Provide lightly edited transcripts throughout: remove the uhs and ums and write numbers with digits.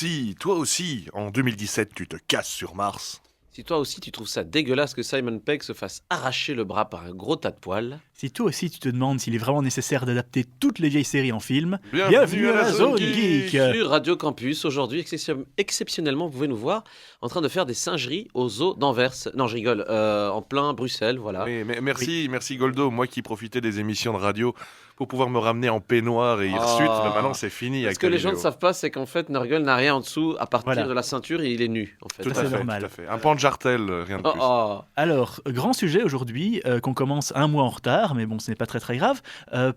Si toi aussi, en 2017, tu te casses sur Mars. Si toi aussi tu trouves ça dégueulasse que Simon Pegg se fasse arracher le bras par un gros tas de poils. Si toi aussi tu te demandes s'il est vraiment nécessaire d'adapter toutes les vieilles séries en film, Bienvenue à la Zone Geek. Sur Radio Campus, aujourd'hui, exceptionnellement, vous pouvez nous voir en train de faire des singeries au zoo d'Anvers. Non, je rigole, en plein Bruxelles, voilà. Oui, mais merci Goldo, moi qui profitais des émissions de radio pour pouvoir me ramener en peignoir et hirsute, mais maintenant c'est fini. Ce que les gens ne savent pas, c'est qu'en fait, Nurgle n'a rien en dessous à partir de la ceinture et il est nu, en fait. Tout C'est normal. à fait. Un pan de jartel, rien de plus. Alors, grand sujet aujourd'hui, qu'on commence un mois en retard, mais bon, ce n'est pas très grave,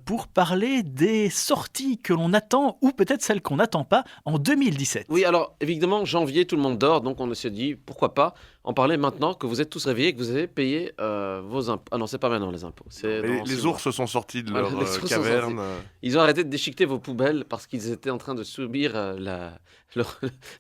pour parler des sorties que l'on attend, ou peut-être celles qu'on n'attend pas, en 2017. Oui, alors, évidemment, janvier, tout le monde dort, donc on s'est dit, pourquoi pas en parler maintenant que vous êtes tous réveillés et que vous avez payé vos impôts. Ah non, c'est pas maintenant les impôts. Les ours sont sortis de leur caverne. Ils ont arrêté de déchiqueter vos poubelles parce qu'ils étaient en train de subir le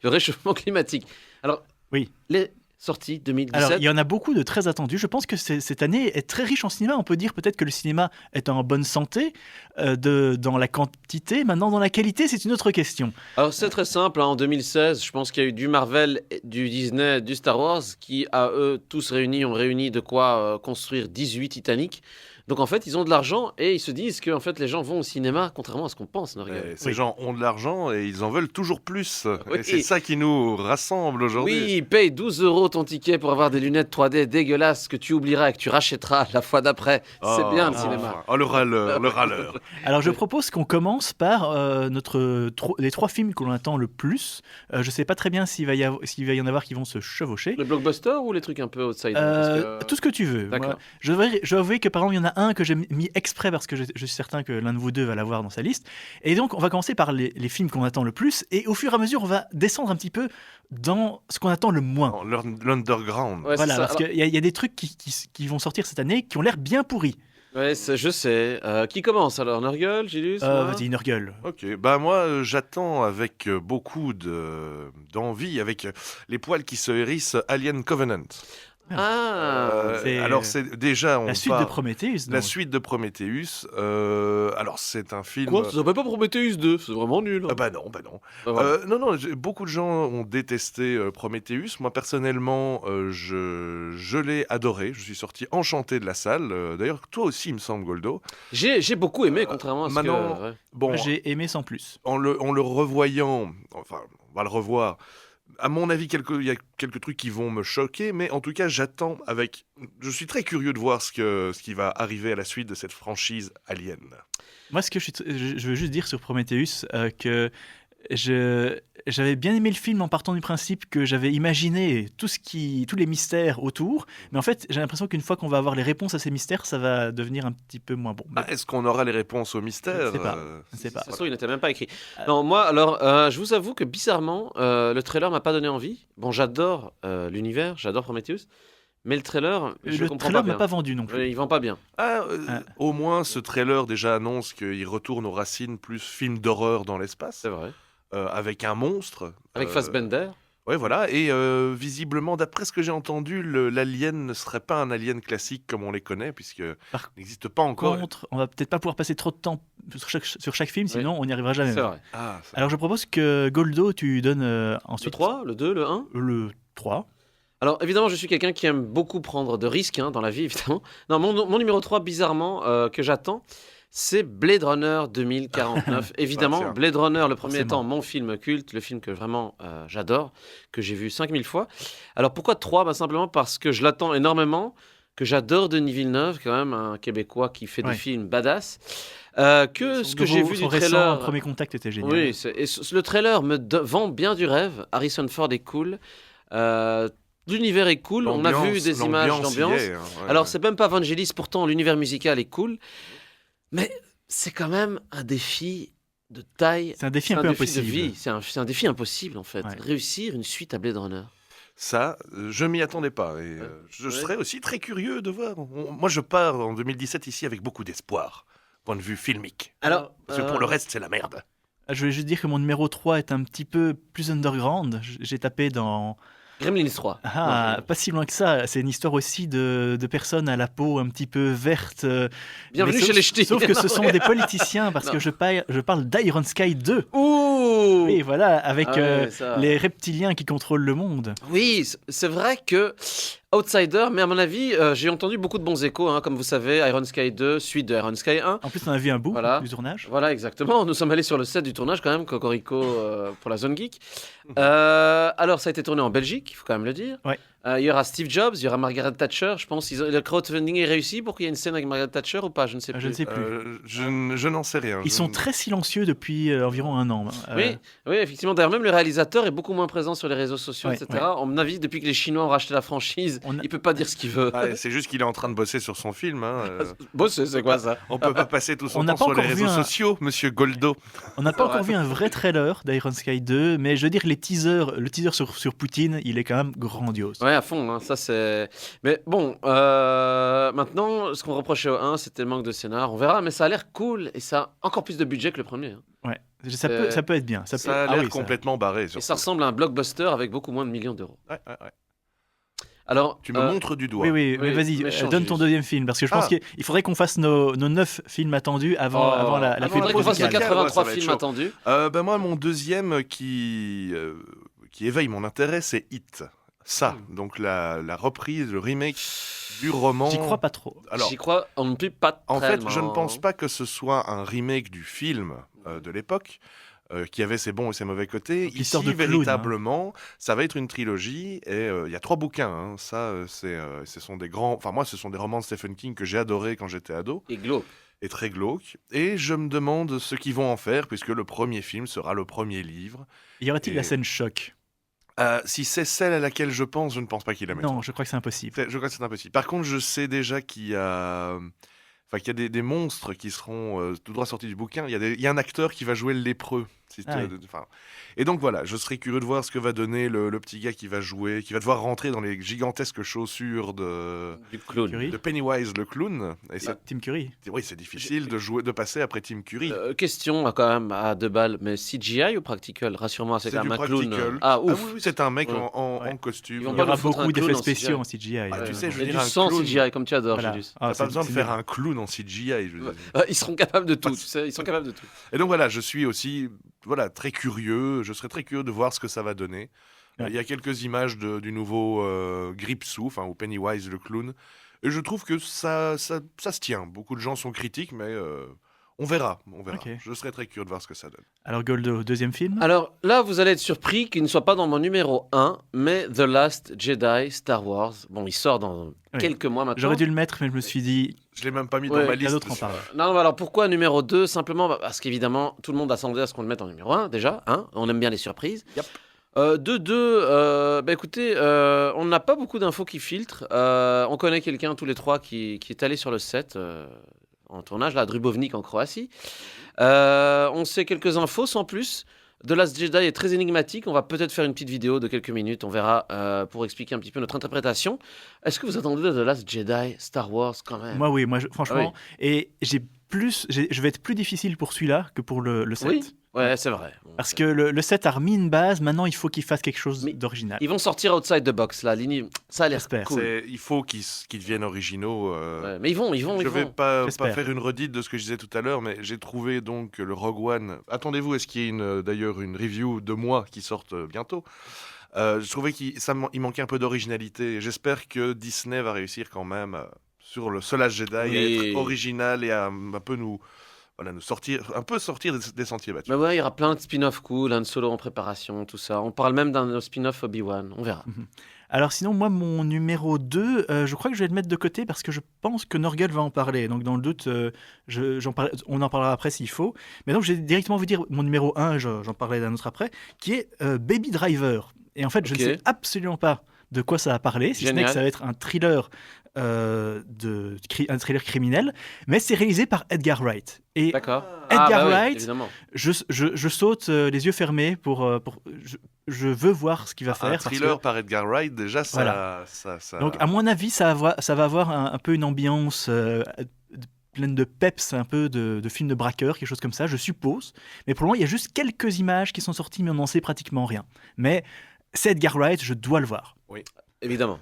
réchauffement climatique. Alors, oui. Les sorties 2017. Alors, il y en a beaucoup de très attendus. Je pense que cette année est très riche en cinéma. On peut dire peut-être que le cinéma est en bonne santé dans la quantité. Maintenant, dans la qualité, c'est une autre question. Alors, c'est très simple. En 2016, je pense qu'il y a eu du Marvel, du Disney, du Star Wars qui, à eux, tous réunis, ont réuni de quoi construire 18 Titanic. Donc en fait, ils ont de l'argent et ils se disent que en fait, les gens vont au cinéma, contrairement à ce qu'on pense. Ces gens ont de l'argent et ils en veulent toujours plus. Oui. Et c'est ça qui nous rassemble aujourd'hui. Oui, paye 12 € ton ticket pour avoir des lunettes 3D dégueulasses que tu oublieras et que tu rachèteras la fois d'après. C'est bien le cinéma. Oh, le râleur. Alors je propose qu'on commence par les 3 films que l'on attend le plus. Je ne sais pas très bien s'il va y en avoir qui vont se chevaucher. Les blockbusters ou les trucs un peu outside Tout ce que tu veux. D'accord. Moi, je dois avouer que par exemple, il y en a un que j'ai mis exprès parce que je suis certain que l'un de vous deux va l'avoir dans sa liste. Et donc, on va commencer par les films qu'on attend le plus. Et au fur et à mesure, on va descendre un petit peu dans ce qu'on attend le moins. L'underground. Ouais, voilà, parce qu'il y a des trucs qui vont sortir cette année qui ont l'air bien pourris. Ouais, je sais. Qui commence alors? Nurgle, Gilus? Vas-y, Nurgle. Ok, moi j'attends avec beaucoup d'envie, avec les poils qui se hérissent, Alien Covenant. Alors c'est déjà la suite de Prometheus. La suite de Prometheus. Alors c'est un film. Quoi? Ça s'appelle pas Prometheus 2, c'est vraiment nul. Bah non. Non. Beaucoup de gens ont détesté Prometheus. Moi personnellement, je l'ai adoré. Je suis sorti enchanté de la salle. D'ailleurs, toi aussi, il me semble, Goldo. J'ai beaucoup aimé, contrairement à ce maintenant, que. Bon, j'ai aimé sans plus. En le revoyant, enfin, on va le revoir. À mon avis, il y a quelques trucs qui vont me choquer, mais en tout cas, j'attends avec. Je suis très curieux de voir ce qui va arriver à la suite de cette franchise Alien. Moi, je veux juste dire sur Prometheus que j'avais bien aimé le film en partant du principe que j'avais imaginé tous les mystères autour, mais en fait, j'ai l'impression qu'une fois qu'on va avoir les réponses à ces mystères, ça va devenir un petit peu moins bon. Est-ce qu'on aura les réponses aux mystères? Je ne sais pas. De toute façon, il n'était même pas écrit. Non, moi, alors, je vous avoue que bizarrement, le trailer m'a pas donné envie. Bon, j'adore l'univers, j'adore Prometheus. Mais le trailer, je comprends pas bien. Le trailer m'a pas vendu non plus. Il vend pas bien. Au moins, ce trailer déjà annonce qu'il retourne aux racines plus film d'horreur dans l'espace. C'est vrai. Avec un monstre. Avec Fassbender. Ouais, voilà. Et visiblement, d'après ce que j'ai entendu, l'alien ne serait pas un alien classique comme on les connaît, puisqu'il n'existe pas encore. Par contre, on va peut-être pas pouvoir passer trop de temps sur chaque film, sinon on n'y arrivera jamais. C'est vrai. Alors je propose que Goldo, tu donnes ensuite. Le 3, le 2, le 1 Le 3. Alors évidemment, je suis quelqu'un qui aime beaucoup prendre de risques dans la vie, évidemment. Non, mon numéro 3, bizarrement, que j'attends, c'est Blade Runner 2049. Évidemment, Blade Runner, le premier étant mon film culte, le film que vraiment j'adore, que j'ai vu 5000 fois. Alors pourquoi 3 ? Simplement parce que je l'attends énormément, que j'adore Denis Villeneuve, quand même un Québécois qui fait des films badass. Ce que j'ai vu du trailer... Premier Contact était génial. Oui, le trailer me vend bien du rêve. Harrison Ford est cool. L'univers est cool. On a vu des images d'ambiance. Alors c'est même pas Vangelis, pourtant l'univers musical est cool. Mais c'est quand même un défi de taille. C'est un défi un peu impossible. De vie. C'est un défi impossible, en fait. Réussir une suite à Blade Runner. Ça, je m'y attendais pas. Et je serais aussi très curieux de voir. Moi, je pars en 2017 ici avec beaucoup d'espoir, point de vue filmique. Alors, parce que pour le reste, c'est la merde. Je voulais juste dire que mon numéro 3 est un petit peu plus underground. J'ai tapé dans... Gremlins 3. Pas si loin que ça. C'est une histoire aussi de personnes à la peau un petit peu verte. Bienvenue chez les ch'tis. Sauf que ce sont des politiciens, parce que je parle d'Iron Sky 2. Ouh, Ouh. Oui, voilà, avec Ah ouais, ça. les reptiliens qui contrôlent le monde. Oui, c'est vrai que Outsider, mais à mon avis, j'ai entendu beaucoup de bons échos, hein, comme vous savez, Iron Sky 2, suite de Iron Sky 1. En plus, on a vu un bout Voilà. du tournage. Voilà, exactement. Nous sommes allés sur le set du tournage quand même, Cocorico pour la Zone Geek. Alors, ça a été tourné en Belgique, il faut quand même le dire. Ouais. Il y aura Steve Jobs, il y aura Margaret Thatcher. Je pense le crowdfunding est réussi pour qu'il y ait une scène avec Margaret Thatcher ou pas, je ne sais plus. Je ne sais plus. Je n'en sais rien. Ils sont très silencieux depuis environ un an. Oui, effectivement. D'ailleurs, même le réalisateur est beaucoup moins présent sur les réseaux sociaux, Ouais, etc. À mon avis, depuis que les Chinois ont racheté la franchise, il peut pas dire ce qu'il veut. Ah, c'est juste qu'il est en train de bosser sur son film. Bosser, c'est quoi ça? On peut pas passer tout son On n'a temps pas sur les encore vu réseaux sociaux, monsieur Goldo. On n'a pas encore vu un vrai trailer d'Iron Sky 2, mais je veux dire, le teaser sur Poutine, il est quand même grandiose. Ouais, à fond, hein, ça c'est. Mais bon, maintenant, ce qu'on reprochait au 1, c'était le manque de scénar. On verra, mais ça a l'air cool et ça a encore plus de budget que le premier. Hein. Ouais, ça peut être bien. Ça a l'air complètement barré. Et ça ressemble à un blockbuster avec beaucoup moins de millions d'euros. Ouais. Alors, tu me montres du doigt. Oui, mais vas-y, donne ton deuxième film, parce que je pense qu'il faudrait qu'on fasse nos 9 films attendus avant la il faudrait qu'on fasse les 83 films attendus. Moi, mon deuxième qui éveille mon intérêt, c'est It. Ça, donc la reprise, le remake du roman. J'y crois pas trop. Alors, j'y crois on ne peut pas En tellement. fait, je ne pense pas que ce soit un remake du film de l'époque, qui avait ses bons et ses mauvais côtés. Ici, véritablement, ça va être une trilogie, et il y a 3 bouquins. Hein. Ça, ce sont des grands... Enfin, moi, ce sont des romans de Stephen King que j'ai adorés quand j'étais ado. Et glauque. Et très glauque. Et je me demande ce qu'ils vont en faire, puisque le premier film sera le premier livre. Y aurait-il la scène choc? Si c'est celle à laquelle je pense, je ne pense pas qu'il la mettra. Non, je crois que c'est impossible. Je crois que c'est impossible. Par contre, je sais déjà qu'il y a des monstres qui seront tout droit sortis du bouquin. Il y a un acteur qui va jouer le lépreux. Et donc voilà, je serais curieux de voir ce que va donner le petit gars qui va jouer, qui va devoir rentrer dans les gigantesques chaussures de Pennywise le clown. Et Tim Curry. Oui, c'est difficile de passer après Tim Curry. Question quand même à 2 balles, mais CGI ou practical? Rassure-moi, c'est quand même un clown. Ah oui, c'est un mec en costume. Il y aura beaucoup d'effets spéciaux en CGI. Tu sais, je veux dire, un du sang CGI comme tu adores, Julius. T'as pas besoin de faire un clown en CGI. Ils seront capables de tout. Tu sais, ils sont capables de tout. Et donc voilà, je suis aussi très curieux. Je serais très curieux de voir ce que ça va donner. Il y a quelques images du nouveau Gripsou, ou Pennywise le clown. Et je trouve que ça se tient. Beaucoup de gens sont critiques, mais on verra. Okay. Je serais très curieux de voir ce que ça donne. Alors Goldo, deuxième film? Alors là, vous allez être surpris qu'il ne soit pas dans mon numéro 1, mais The Last Jedi Star Wars. Bon, il sort dans quelques mois maintenant. J'aurais dû le mettre, mais je me suis dit... Je l'ai même pas mis dans ma liste. Non, alors pourquoi numéro 2? Simplement parce qu'évidemment, tout le monde a s'attendait à ce qu'on le mette en numéro 1, déjà. On aime bien les surprises. Yep. De 2, écoutez, on n'a pas beaucoup d'infos qui filtrent. On connaît quelqu'un, tous les 3, qui est allé sur le set en tournage, là, à Dubrovnik, en Croatie. On sait quelques infos, sans plus. The Last Jedi est très énigmatique. On va peut-être faire une petite vidéo de quelques minutes, on verra, pour expliquer un petit peu notre interprétation. Est-ce que vous attendez The Last Jedi Star Wars quand même? Moi, oui, franchement. Et je vais être plus difficile pour celui-là que pour le 7. Oui. Ouais, c'est vrai. Parce que le 7 a remis une base, maintenant il faut qu'il fasse quelque chose d'original. Ils vont sortir outside the box, là. Ça a l'air cool. Il faut qu'ils deviennent originaux. Mais ils vont. Je vais pas faire une redite de ce que je disais tout à l'heure, mais j'ai trouvé donc le Rogue One. Attendez-vous, est-ce qu'il y a d'ailleurs une review de moi qui sorte bientôt? Je trouvais qu'il manquait un peu d'originalité. J'espère que Disney va réussir quand même sur le Last Jedi à être original et à un peu nous sortir des sentiers battus. Mais ouais, il y aura plein de spin-off cool, Han Solo en préparation, tout ça. On parle même d'un spin-off Obi-Wan, on verra. Alors sinon, moi, mon numéro 2, je crois que je vais le mettre de côté parce que je pense que Norgal va en parler. Donc dans le doute, on en parlera après s'il faut. Mais donc, je vais directement vous dire mon numéro 1, j'en parlerai d'un autre après, qui est Baby Driver. Et en fait, je ne sais absolument pas de quoi ça va parler, si ce n'est que ça va être un thriller un thriller criminel, mais c'est réalisé par Edgar Wright. Et Edgar Wright, je saute les yeux fermés je veux voir ce qu'il va faire. Un thriller par Edgar Wright, déjà, ça... Donc, à mon avis, ça va avoir un peu une ambiance pleine de peps, un peu de film de braqueur, quelque chose comme ça, je suppose. Mais pour le moment, il y a juste quelques images qui sont sorties, mais on n'en sait pratiquement rien. Mais c'est Edgar Wright, je dois le voir. Oui, évidemment.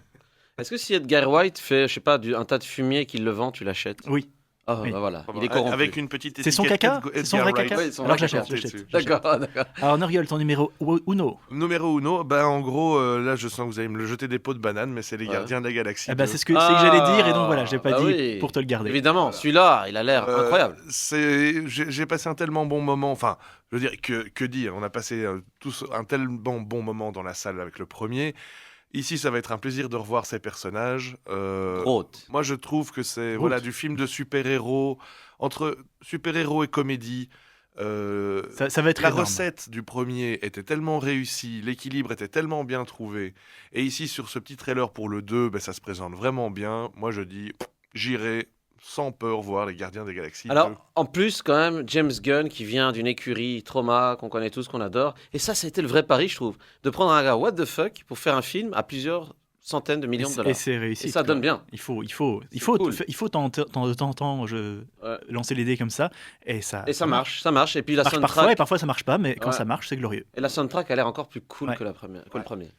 Est-ce que si Edgar Wright fait, je sais pas, un tas de fumier qu'il le vend, tu l'achètes? Oui. Ah, Oui. bah voilà, Enfin, il est corrompu. avec une petite C'est son étiquette caca Edgar C'est son vrai Wright. caca Oui, son Alors vrai j'achète, caca. j'achète. D'accord, d'accord. Alors Nurgle, ton numéro uno. Numéro uno, ben en gros, là je sens que vous allez me le jeter des pots de banane, mais c'est les Ouais. Gardiens de la Galaxie Eh ben, 2. c'est que j'allais dire, et donc voilà, j'ai pas bah dit oui. pour te le garder. Évidemment, Voilà. celui-là, il a l'air incroyable. J'ai passé un tellement bon moment, enfin, je veux dire, que dire, on a passé tous un tellement bon moment dans la salle avec le premier. Ici, ça va être un plaisir de revoir ces personnages. Groot. Moi, je trouve que c'est Groot. voilà, du film de super-héros, entre super-héros et comédie. Ça va être La énorme. recette du premier était tellement réussie, l'équilibre était tellement bien trouvé. Et ici, sur ce petit trailer pour le 2, ben, ça se présente vraiment bien. Moi, je dis, j'irai sans peur voir les Gardiens des Galaxies 2. Alors, en plus, quand même, James Gunn, qui vient d'une écurie Trauma, qu'on connaît tous, qu'on adore, et ça, c'était le vrai pari, je trouve, de prendre un gars what the fuck pour faire un film à plusieurs centaines de millions de Et dollars. c'est réussi. Et ça donne bien. Il faut de cool. temps en temps Ouais. lancer les dés comme ça, et ça. Et ça marche. Et puis la Marche soundtrack, parfois, et parfois ça marche pas, mais quand Ouais. ça marche, c'est glorieux. et la soundtrack a l'air encore plus cool Ouais. que le premier.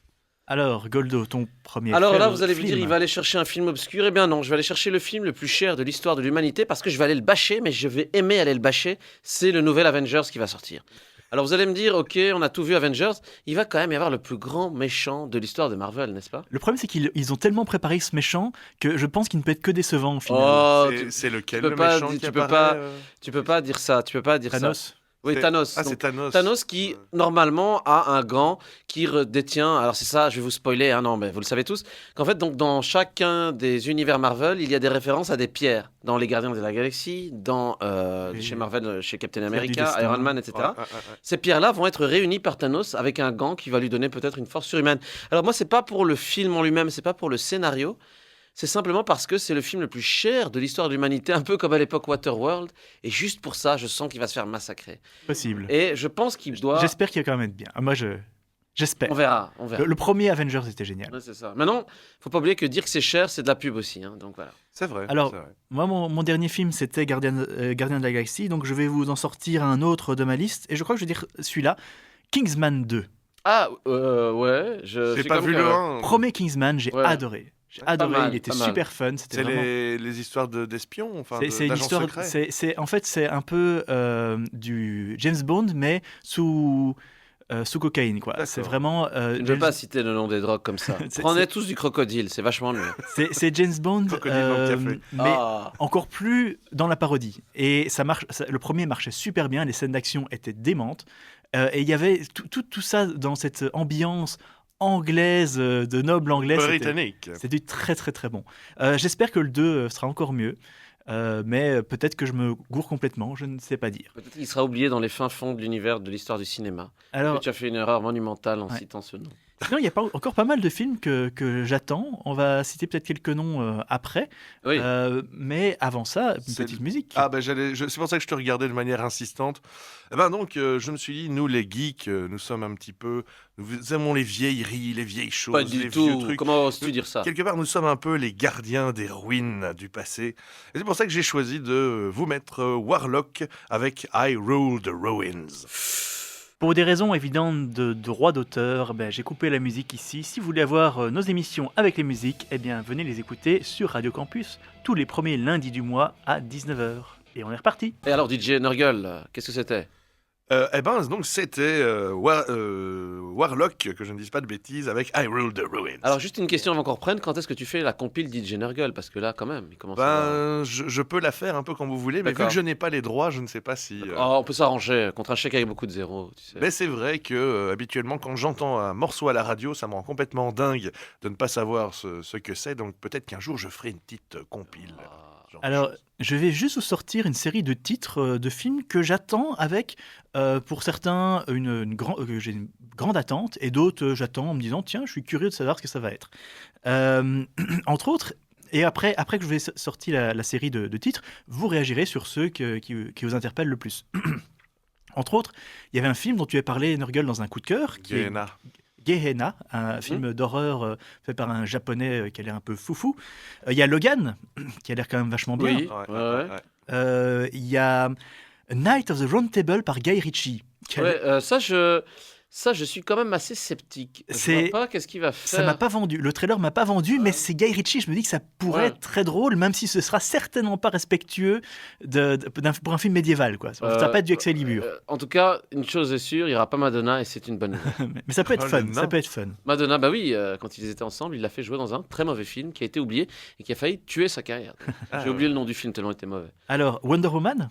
Alors, Goldo, ton premier Alors là, film. vous allez vous dire, il va aller chercher un film obscur. Eh bien non, je vais aller chercher le film le plus cher de l'histoire de l'humanité parce que je vais aller le bâcher, mais je vais aimer aller le bâcher. C'est le nouvel Avengers qui va sortir. Alors vous allez me dire, ok, on a tout vu Avengers, il va quand même y avoir le plus grand méchant de l'histoire de Marvel, n'est-ce pas? Le problème, c'est qu'ils ont tellement préparé ce méchant que je pense qu'il ne peut être que décevant au final. Oh, C'est lequel tu peux le pas méchant dire- qui tu peux apparaît, pas- tu peux pas dire ça, tu peux pas dire ça. Thanos. Oui, C'est- Thanos. Ah, Donc, c'est Thanos. Thanos qui, normalement, a un gant qui détient... Alors, c'est ça, je vais vous spoiler, hein, non, mais vous le savez tous, qu'en fait, donc, dans chacun des univers Marvel, il y a des références à des pierres. Dans Les Gardiens de la Galaxie, dans, Et- chez Marvel, chez Captain Pierre du America, destin. Iron Man, etc. Ouais, ouais, ouais. Ces pierres-là vont être réunies par Thanos avec un gant qui va lui donner peut-être une force surhumaine. Alors, moi, c'est pas pour le film en lui-même, c'est pas pour le scénario, c'est simplement parce que c'est le film le plus cher de l'histoire de l'humanité, un peu comme à l'époque Waterworld. Et juste pour ça, je sens qu'il va se faire massacrer. Possible. Et je pense qu'il doit... J'espère qu'il va quand même être bien. Moi, j'espère. On verra, on verra. Le premier Avengers était génial. Ouais, c'est ça. Maintenant, faut pas oublier que dire que c'est cher, c'est de la pub aussi. Hein, donc voilà. C'est vrai. Alors, c'est vrai. Moi, mon dernier film, c'était Gardien de la Galaxie, donc je vais vous en sortir un autre de ma liste, et je crois que je vais dire celui-là, Kingsman 2. Ah, ouais. Je J'ai suis pas comme vu que- le 1. Premier Kingsman, j'ai Ouais. adoré. J'ai Pas adoré, mal, il était pas mal. super fun, c'était C'est vraiment... les histoires d'espions, enfin, C'est une d'agents histoire, secrets. en fait, c'est un peu du James Bond, mais sous cocaïne, quoi. D'accord. C'est vraiment... Je ne veux James- pas citer le nom des drogues comme ça. C'est- Prenez c'est- tous du crocodile, c'est vachement mieux. c'est James Bond, Crocodile dans le café. mais Ah. encore plus dans la parodie. Et ça marche. Le premier marchait super bien, les scènes d'action étaient démentes. Et il y avait tout ça dans cette ambiance anglaise, de noble anglais. Britannique. C'était du très très très bon. J'espère que le 2 sera encore mieux. Mais peut-être que je me gourre complètement, je ne sais pas dire. Peut-être qu'il sera oublié dans les fins fonds de l'univers de l'histoire du cinéma. Alors, Tu as fait une erreur monumentale en Ouais. citant ce nom. sinon, il y a encore pas mal de films que j'attends. On va citer peut-être quelques noms après. Oui. Mais avant ça, une C'est- petite musique. Ah ben c'est pour ça que je te regardais de manière insistante. Eh ben donc je me suis dit, nous les geeks, nous sommes un petit peu, nous aimons les vieilleries, les vieilles choses, Pas les du vieux tout. trucs. Comment oses-tu dire ça? Quelque part, nous sommes un peu les gardiens des ruines du passé. Et c'est pour ça que j'ai choisi de vous mettre Warlock avec I Rule the Ruins. Pour des raisons évidentes de droit d'auteur, j'ai coupé la musique ici. Si vous voulez avoir nos émissions avec les musiques, eh bien, venez les écouter sur Radio Campus tous les premiers lundis du mois à 19h. Et on est reparti. Et alors, DJ Nurgle, qu'est-ce que c'était? Eh ben donc c'était Warlock, que je ne dise pas de bêtises, avec I Rule the Ruins. Alors, juste une question avant qu'on reprenne. Quand est-ce que tu fais la compile DJ Nurgle? Parce que là, quand même, il commence à... Ben, je peux la faire un peu quand vous voulez, mais vu D'accord. que je n'ai pas les droits, je ne sais pas si... Oh, on peut s'arranger contre un chèque avec beaucoup de zéros, tu sais. Mais c'est vrai que habituellement, quand j'entends un morceau à la radio, ça me rend complètement dingue de ne pas savoir ce que c'est. Donc peut-être qu'un jour, je ferai une petite compile. Ah. genre de Alors, choses. je vais juste vous sortir une série de titres de films que j'attends avec, pour certains, j'ai une grande attente, et d'autres, j'attends en me disant, tiens, je suis curieux de savoir ce que ça va être. Entre autres, et après que je vais sortir la série de titres, vous réagirez sur ceux qui vous interpellent le plus. Entre autres, il y avait un film dont tu as parlé, Nurgle, dans un coup de cœur, qui est Gehenna. Gehenna, un film d'horreur fait par un japonais qui a l'air un peu foufou. Il y a Logan, qui a l'air quand même vachement bien. Oui. Il y a Night of the Round Table par Guy Ritchie. Ouais, ça, Ça, je suis quand même assez sceptique. Je C'est- vois pas qu'est-ce qu'il va Ça m'a faire. pas vendu. Le trailer m'a pas vendu, mais c'est Guy Ritchie. Je me dis que ça pourrait Ouais. être très drôle, même si ce sera certainement pas respectueux pour un film médiéval. Quoi. Ça va pas être du Excalibur. En tout cas, une chose est sûre, il n'y aura pas Madonna et c'est une bonne nouvelle. Mais ça peut être Oh, fun. le Ça nain. peut être fun. Madonna, bah oui, quand ils étaient ensemble, il l'a fait jouer dans un très mauvais film qui a été oublié et qui a failli tuer sa carrière. Ah, J'ai oublié le nom du film tellement il était mauvais. Alors, Wonder Woman.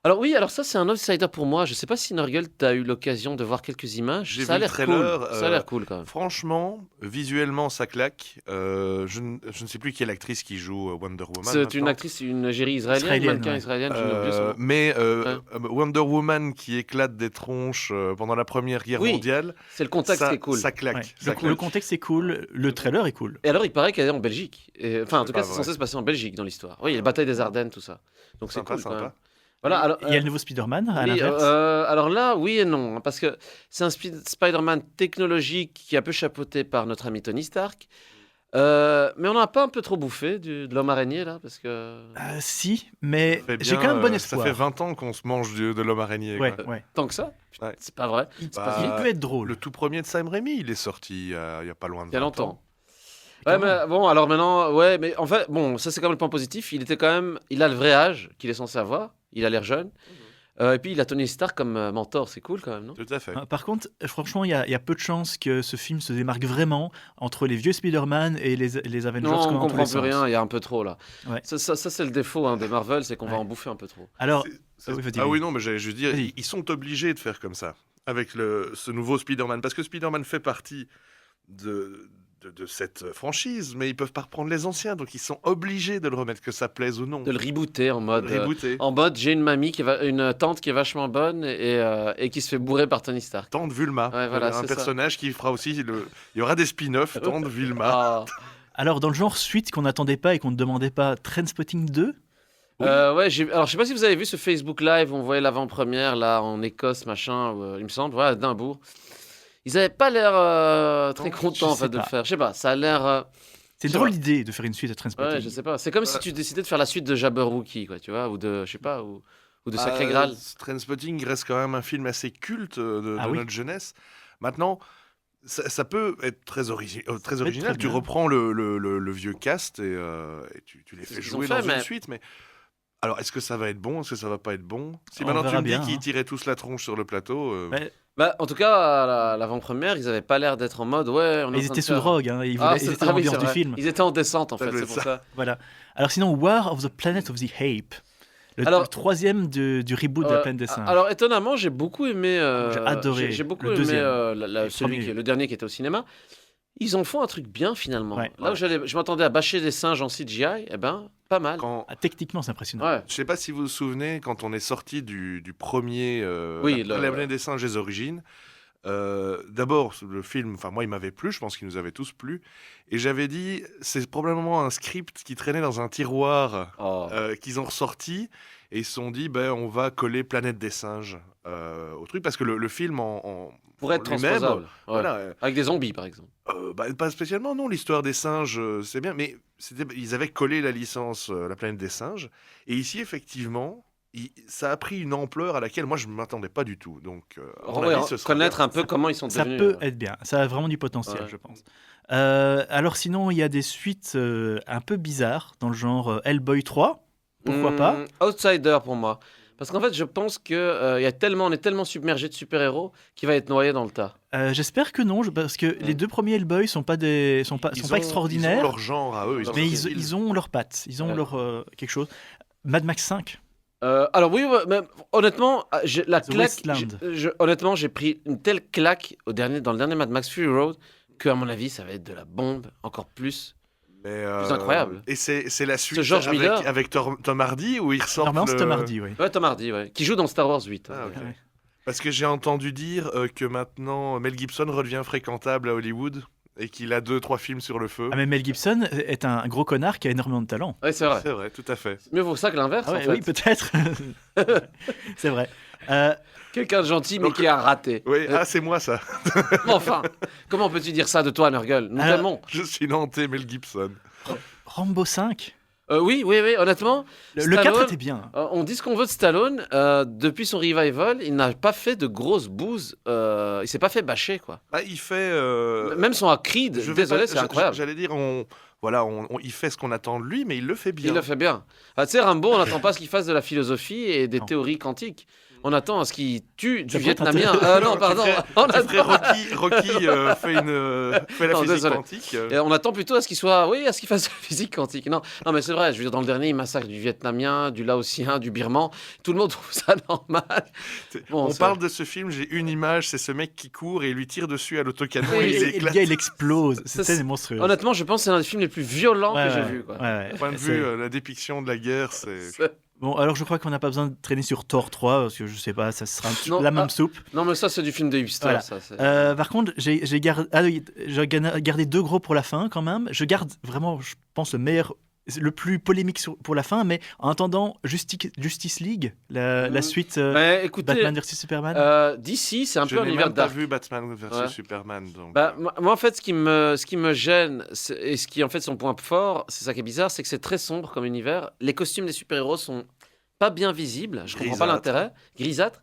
Alors oui, alors ça c'est un outsider pour moi. Je sais pas si Nurgle, tu as eu l'occasion de voir quelques images. J'ai Ça a vu le l'air trailer, cool. Ça a l'air cool quand même. Franchement, visuellement, ça claque. Je ne sais plus quelle actrice qui joue Wonder Woman. C'est une maintenant. actrice, une égérie israélienne, Israélienne, mannequin ouais. israélienne, j'ai oublié son nom. Mais Wonder Woman qui éclate des tronches pendant la Première Guerre Oui, mondiale, C'est le contexte ça, qui est cool. ça claque. Ouais. ça Le claque. contexte est cool. Le trailer est cool. Et alors, il paraît qu'elle est en Belgique. Enfin, en C'est tout cas, pas c'est vrai. censé se passer en Belgique dans l'histoire. Oui, il y a la bataille des Ardennes, tout ça. Donc c'est Sympa, cool quand sympa. même. Voilà, alors, Il y a le nouveau Spider-Man, à oui, l'inverse. alors là, oui et non, hein, parce que c'est un Spider-Man technologique qui est un peu chapeauté par notre ami Tony Stark. Mais on n'a pas un peu trop bouffé de l'homme araignée là, parce que Si, mais Ça fait j'ai bien, quand même bon Ça espoir. fait 20 ans qu'on se mange de l'homme araignée. Ouais, quoi. ouais. tant que ça, Ouais. c'est pas vrai. Bah, Il peut être drôle. Le tout premier de Sam Raimi, il est sorti il y a pas loin de Il y a 20 longtemps. ans. Ouais, mais bon, alors maintenant, ouais, mais en fait, bon, ça c'est quand même le point positif. Il était quand même, il a le vrai âge qu'il est censé avoir. Il a l'air jeune. Et puis il a Tony Stark comme mentor, c'est cool quand même, non? Tout à fait. Par contre, franchement, il y a peu de chances que ce film se démarque vraiment entre les vieux Spider-Man et les Avengers. Non, on comme ne dans tous comprend les plus sens. rien, il y a un peu trop là. Ouais. Ça, c'est le défaut hein, des Marvel, c'est qu'on va Ouais. en bouffer un peu trop. Alors, C'est- oui, vas-y, ah vas-y. oui, non, mais j'allais juste dire, Vas-y. ils sont obligés de faire comme ça avec ce nouveau Spider-Man, parce que Spider-Man fait partie de cette franchise, mais ils peuvent pas reprendre les anciens, donc ils sont obligés de le remettre, que ça plaise ou non. De le rebooter en De mode. le rebooter. En mode, j'ai une tante qui est vachement bonne et qui se fait bourrer par Tony Stark. Tante Vulma, Ouais, voilà, un c'est ça. personnage qui fera aussi il y aura des spin-offs, Tante Vulma. Ah. Alors, dans le genre suite qu'on n'attendait pas et qu'on ne demandait pas, Trainspotting 2. Oui. Ouais, alors je sais pas si vous avez vu ce Facebook Live, on voyait l'avant-première là en Écosse, machin, il me semble, voilà, à Edimbourg. Ils avaient pas l'air très Non, contents en je sais fait de le pas. faire. Je sais pas, ça a l'air. C'est une Ça drôle va. d'idée de faire une suite à Trainspotting. Ouais, je sais pas. C'est comme si tu décidais de faire la suite de Jabberwocky, quoi, tu vois, ou de, je sais pas, ou de Sacré Graal. Trainspotting reste quand même un film assez culte de Ah oui. notre jeunesse. Maintenant, ça peut être très original. très Tu bien. reprends le vieux cast et tu les C'est fais ce qu'ils ont jouer fait, dans mais- une suite. Mais alors, est-ce que ça va être bon? Est-ce que ça va pas être bon? Si On maintenant tu verra me dis bien, qu'ils hein. tiraient tous la tronche sur le plateau, Ouais. Bah, en tout cas, à l'avant-première, ils avaient pas l'air d'être en mode, ouais, on est en Ils train étaient de sous faire- drogue, hein, ils Ah, étaient c'est- dans ah oui, l'ambiance c'est du vrai. film. Ils étaient en descente, en Ça fait, doit c'est être pour ça. Voilà. Alors sinon, War of the Planet of the Ape. Alors- Le troisième du reboot de la planète des singes. Alors étonnamment, j'ai beaucoup aimé. J'ai adoré J'ai beaucoup le aimé deuxième. le dernier qui était au cinéma. Ils en font un truc bien finalement. Ouais. Là où je m'attendais à bâcher des singes en CGI, eh ben pas mal. quand, Techniquement, c'est impressionnant. Ouais. je sais pas si vous vous souvenez, quand on est sorti du premier Oui, La planète des singes des origines, d'abord le film, enfin moi il m'avait plu, je pense qu'il nous avait tous plu, et j'avais dit c'est probablement un script qui traînait dans un tiroir Oh. qu'ils ont ressorti, et ils se sont dit ben on va coller Planète des singes au truc, parce que le film Pour être en lui-même, transposable. Ouais. voilà, Avec des zombies par exemple. pas spécialement, non, l'histoire des singes, c'est bien, mais ils avaient collé la licence La planète des singes, et ici, effectivement, ça a pris une ampleur à laquelle moi, je ne m'attendais pas du tout. Donc, à mon Ouais, avis, ce sera connaître bien. un peu comment ils sont Ça devenus. peut être bien. Ça a vraiment du potentiel, Ouais. je pense. Alors sinon, il y a des suites un peu bizarres dans le genre Hellboy 3. Pourquoi pas? Outsider pour moi. Parce qu'en fait, je pense que on est tellement submergé de super-héros qu'il va être noyé dans le tas. J'espère que non, parce que les deux premiers Hellboy sont pas Ils pas ont extraordinaires, leur genre à eux. Ils ont mais leur ils, style. ils ont leurs pattes, ils ont Ouais. leur quelque chose. Mad Max 5. Alors oui, ouais, mais honnêtement, la The claque. Wasteland. Honnêtement, j'ai pris une telle claque dans le dernier Mad Max Fury Road que à mon avis, ça va être de la bombe encore plus. Mais, plus incroyable. Et c'est la suite George Miller. avec Tom Hardy, où il ressort. Normalement, c'était mardi, oui. Ouais, Tom Hardy, ouais, qui joue dans Star Wars 8. Ah, ok. Ouais. Parce que j'ai entendu dire que maintenant Mel Gibson redevient fréquentable à Hollywood et qu'il a 2-3 films sur le feu. Ah, mais Mel Gibson est un gros connard qui a énormément de talent. Ouais, c'est vrai. C'est vrai, tout à fait. Mieux vaut ça que l'inverse, Ah en ouais, fait. oui, peut-être. C'est vrai. Quelqu'un de gentil, mais Donc- qui a raté. Oui, c'est moi ça. Mais enfin, comment peux-tu dire ça de toi, Nurgle? Nous Alors- t'aimons. Je suis nantais Mel Gibson. Rambo 5. Oui, honnêtement. Le 4 Stallone, était bien. on dit ce qu'on veut de Stallone. Depuis son revival, il n'a pas fait de grosses bouses. Il s'est pas fait bâcher, quoi. Bah, il fait. Même son Creed, désolé, c'est incroyable. J'allais dire, il fait ce qu'on attend de lui, mais il le fait bien. Il le fait bien. Tu sais, Rambo, on n'attend pas à ce qu'il fasse de la philosophie et des théories quantiques. On attend à ce qu'il tue du Vietnamien. Non, pardon. Rocky fait la physique quantique. Et on attend plutôt à ce qu'il fasse de la physique quantique. Non, mais c'est vrai. Je veux dire, dans le dernier, il massacre du Vietnamien, du Laotien, du Birman. Tout le monde trouve ça normal. Bon, on parle de ce film. J'ai une image, c'est ce mec qui court et il lui tire dessus à l'autocanon. Et le gars, il explose. C'est monstrueux. Honnêtement, je pense que c'est un des films les plus violents que j'ai vu. Au point de vue, la dépiction de la guerre, c'est... Bon, alors je crois qu'on n'a pas besoin de traîner sur Thor 3, parce que je sais pas, ça sera la même soupe. Non, mais ça, c'est du film de hipster. Voilà. Ça, par contre, j'ai gardé 2 gros pour la fin, quand même. Je garde vraiment, je pense, le plus polémique pour la fin, mais en attendant Justice League, la suite écoutez, Batman vs Superman. DC, c'est un peu un univers dark. Je n'ai même pas vu Batman vs Superman. Donc... moi, en fait, ce qui me gêne, et ce qui est en fait son point fort, c'est ça qui est bizarre, c'est que c'est très sombre comme univers. Les costumes des super-héros sont pas bien visibles, je comprends pas l'intérêt, grisâtres.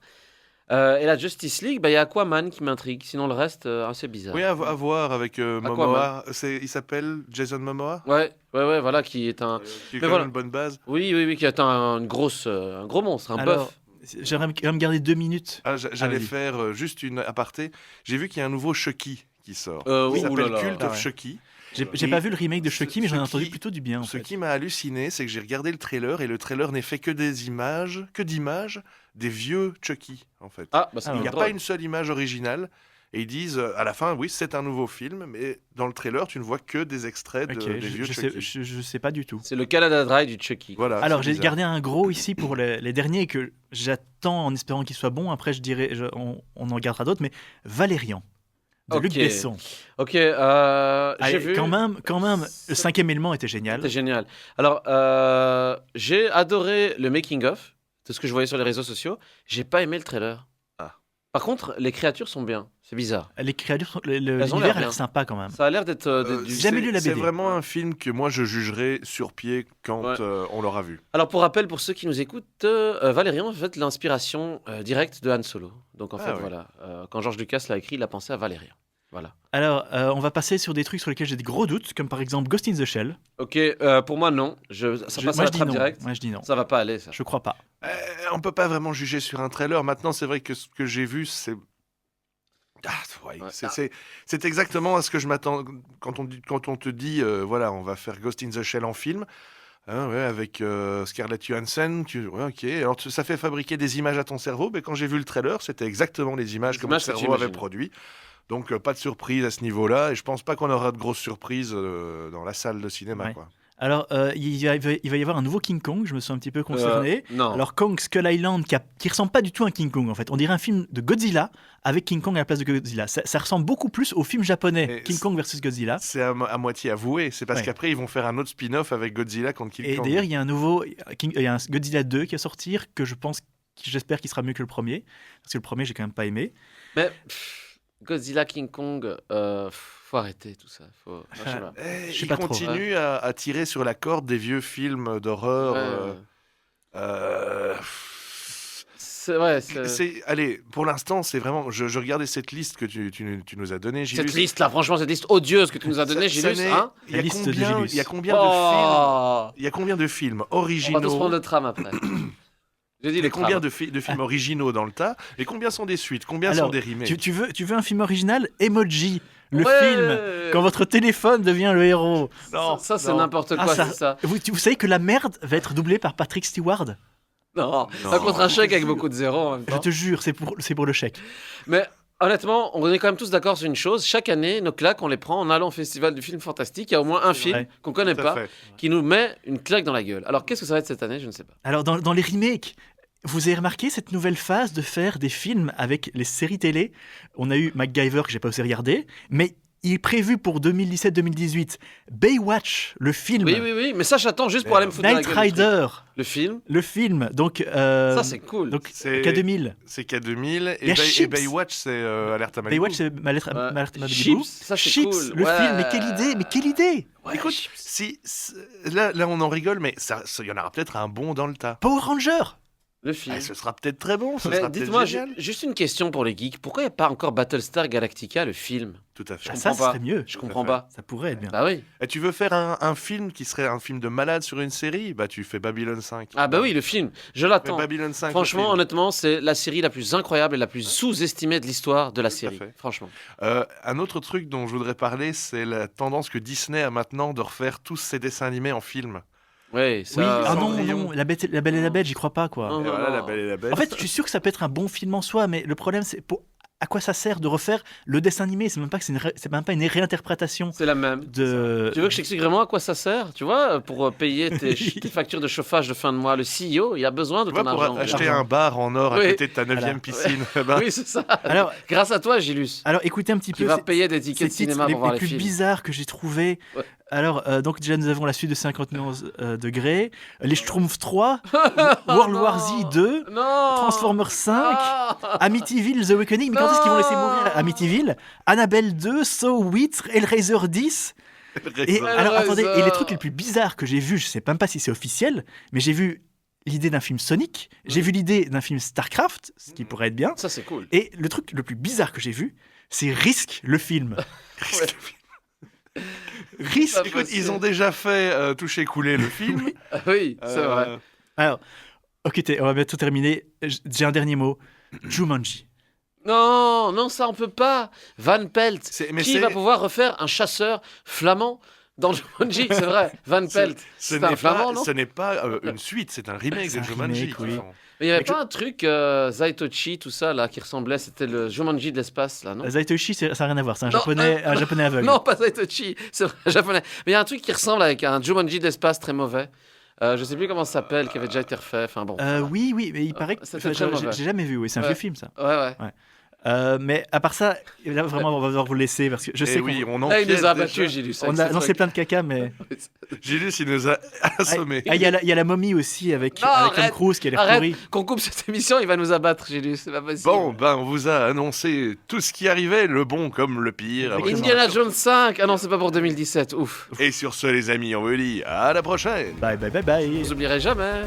Et la Justice League, il y a Aquaman qui m'intrigue. Sinon, le reste, assez bizarre. Oui, à voir avec Momoa. Il s'appelle Jason Momoa. Ouais, voilà, qui est un... qui est quand même une bonne base. Oui, qui est un gros monstre, un bœuf. J'aimerais quand même garder 2 minutes. J'allais faire juste une aparté. J'ai vu qu'il y a un nouveau Chucky qui sort. Il s'appelle Cult of Chucky. J'ai pas vu le remake de Chucky, mais j'en ai entendu plutôt du bien. Ce qui m'a halluciné, c'est que j'ai regardé le trailer et le trailer n'est fait que d'images des vieux Chucky, en fait. Il n'y a pas une seule image originale. Et ils disent à la fin, oui, c'est un nouveau film, mais dans le trailer, tu ne vois que des extraits des vieux Chucky. Je sais pas du tout. C'est le Canada Dry du Chucky. Voilà, alors, j'ai gardé un gros ici pour les derniers que j'attends en espérant qu'ils soient bons. Après, je dirais, on en gardera d'autres, mais Valérian. De Luc Besson. Ok, j'ai vu. Quand même, le 5e élément était génial. C'était génial. Alors, j'ai adoré le making-of, de ce que je voyais sur les réseaux sociaux. J'ai pas aimé le trailer. Par contre, les créatures sont bien. C'est bizarre. Les créatures, l'univers a l'air sympa quand même. Ça a l'air d'être jamais lu la BD. C'est vraiment un film que moi je jugerai sur pied quand on l'aura vu. Alors pour rappel, pour ceux qui nous écoutent, Valérian en fait l'inspiration directe de Han Solo. Donc en fait voilà, quand George Lucas l'a écrit, il a pensé à Valérian. Voilà. Alors, on va passer sur des trucs sur lesquels j'ai des gros doutes, comme par exemple Ghost in the Shell. Ok, pour moi non. Ça passe à la trappe directe. Moi je dis non. Ça va pas aller ça. Je crois pas. On peut pas vraiment juger sur un trailer. Maintenant, c'est vrai que ce que j'ai vu, c'est... C'est exactement à ce que je m'attends quand on te dit voilà, on va faire Ghost in the Shell en film. Avec Scarlett Johansson, ok. Alors ça fait fabriquer des images à ton cerveau, mais quand j'ai vu le trailer, c'était exactement les images que mon cerveau avait produit. Donc pas de surprise à ce niveau-là, et je pense pas qu'on aura de grosses surprises dans la salle de cinéma. Ouais. Quoi. Alors, il va y avoir un nouveau King Kong, je me sens un petit peu concerné. Non. Alors, Kong Skull Island, qui ressemble pas du tout à un King Kong, en fait. On dirait un film de Godzilla avec King Kong à la place de Godzilla. Ça ressemble beaucoup plus au film japonais, King Kong versus Godzilla. C'est à moitié avoué, c'est parce qu'après, ils vont faire un autre spin-off avec Godzilla contre King Kong. Et d'ailleurs, il y a un Godzilla 2 qui va sortir, j'espère qu'il sera mieux que le premier, parce que le premier, j'ai quand même pas aimé. Mais... Godzilla, King Kong, faut arrêter tout ça. Il continue à tirer sur la corde des vieux films d'horreur. Allez, pour l'instant, c'est vraiment... Je regardais cette liste que tu nous as donnée. Cette liste, là, franchement, cette liste odieuse que tu nous as donnée, Gilus. Il y a combien de films originaux? On va tous prendre le tram après. Il y a combien de films originaux dans le tas et combien sont des suites, combien sont des remakes? Tu veux un film original? Emoji, le film, quand votre téléphone devient le héros. Non, ça c'est n'importe quoi, c'est ça. Vous savez que la merde va être doublée par Patrick Stewart? Non. Contre un chèque avec beaucoup de zéros en même temps. Je te jure, c'est pour le chèque. Mais honnêtement, on est quand même tous d'accord sur une chose. Chaque année, nos claques, on les prend en allant au festival du film fantastique. Il y a au moins un film qu'on connaît pas qui nous met une claque dans la gueule. Alors, qu'est-ce que ça va être cette année? Je ne sais pas. Alors, dans les remakes, vous avez remarqué cette nouvelle phase de faire des films avec les séries télé? On a eu MacGyver, que j'ai pas aussi regardé, mais il est prévu pour 2017-2018 Baywatch, le film. Oui, mais ça j'attends juste pour aller me foutre dans la Knight gueule du truc. Rider, Le film, donc ça c'est cool. donc C'est- K2000. C'est K2000 Il y a et Chips. Baywatch, c'est Alerte à Malibu. Baywatch, c'est Alerte à Malibu. Chips, ça c'est Chips, cool. le Ouais. film, mais quelle idée. Ouais, Écoute, Chips. là on en rigole, mais il y en aura peut-être un bon dans le tas. Power Ranger. Le film. Ce sera peut-être très bon, ce Mais sera peut-être dites-moi, génial. juste une question pour les geeks. Pourquoi il n'y a pas encore Battlestar Galactica, le film? Tout à fait. Je Ça comprends pas. serait mieux. Je comprends fait. pas. Ça pourrait être bien. Bah oui. Et tu veux faire un film qui serait un film de malade sur une série? Bah tu fais Babylon 5. Ah bah oui, le film. Je Mais l'attends. Babylon 5. Franchement, le film. honnêtement, c'est la série la plus incroyable et la plus sous-estimée de l'histoire de la Tout à série. fait. Franchement. Un autre truc dont je voudrais parler, c'est la tendance que Disney a maintenant de refaire tous ses dessins animés en film. Oui, ça. Oui, ah non, Cendrillon. non, la Belle et la Bête, j'y crois pas, quoi. Non. Et voilà, La Belle et la Bête. En fait, je suis sûr que ça peut être un bon film en soi, mais le problème, c'est à quoi ça sert de refaire le dessin animé? C'est même pas que c'est même pas une réinterprétation C'est la même. de. Tu veux que je t'explique vraiment à quoi ça sert? Tu vois, pour payer tes factures de chauffage de fin de mois, le CEO, il a besoin de Tu vois, ton pour argent. acheter Argent. un bar en or à Oui. côté de ta 9e Voilà. piscine. bah, Oui, c'est ça. Alors, Grâce à toi, Gilus, écoutez un petit qui peu va ces- payer des ces tickets de titres cinéma les pour voir les plus films. bizarres que j'ai trouvés. Ouais. Alors, donc déjà, nous avons la suite de 51 degrés, les Schtroumpfs 3, World Non. War Z 2, Non. Transformers 5, Ah. Amityville The Awakening, mais quand est-ce qu'ils vont laisser Non. mourir Amityville, Annabelle 2, Saw 8, Hellraiser 10. Et Hellraiser. alors attendez, et les Hellraiser. trucs les plus bizarres que j'ai vus, je sais même pas si c'est officiel, mais j'ai vu l'idée d'un film Sonic, j'ai vu l'idée d'un film Starcraft, ce qui pourrait être bien, Ça, c'est cool. et le truc le plus bizarre que j'ai vu, c'est Risk le film. Risk. Pas Écoute, possible. ils ont déjà fait toucher couler le film. Ah oui, c'est Euh, vrai. Alors, ok, on va bientôt terminer. J'ai un dernier mot. Jumanji. Non, non, ça on peut pas. Van Pelt. Mais Qui c'est- va pouvoir refaire un chasseur flamand dans Jumanji? C'est vrai. Van Pelt. Ce C'est un n'est flamand, pas, non? ce n'est pas une suite, c'est un remake C'est de un Jumanji. remake, oui. Enfin, Mais il y avait Mais pas un truc Zaitochi, tout ça là, qui ressemblait. C'était le Jumanji de l'espace là, non? Zaitoshi, ça n'a rien à voir. C'est un Non, japonais aveugle. Non, pas Zaitochi. C'est vrai, japonais. Mais il y a un truc qui ressemble avec un Jumanji de l'espace très mauvais. Je sais plus comment ça s'appelle, qui avait déjà été refait. Enfin bon. Oui, mais il paraît que C'était très mauvais. j'ai jamais vu. Oui, c'est un Ouais. vieux film ça. Ouais. Mais à part ça, là vraiment, on va devoir vous laisser parce que je sais et oui, on Là, il nous a enquête abattus, déjà. Gilles. qu'on a lancé plein de caca, mais Gilles, il nous a assommés. il y a la momie aussi avec Non, Tom arrête, Cruise qui a l'air Arrête, pourri. qu'on coupe cette émission, il va nous abattre, Gilles. C'est pas possible. Bon, ben on vous a annoncé tout ce qui arrivait, le bon comme le pire. Exactement. Indiana Jones 5. Ah non, c'est pas pour 2017. Ouf. Et sur ce, les amis, on vous dit à la prochaine. Bye bye bye bye. Vous oublierez jamais.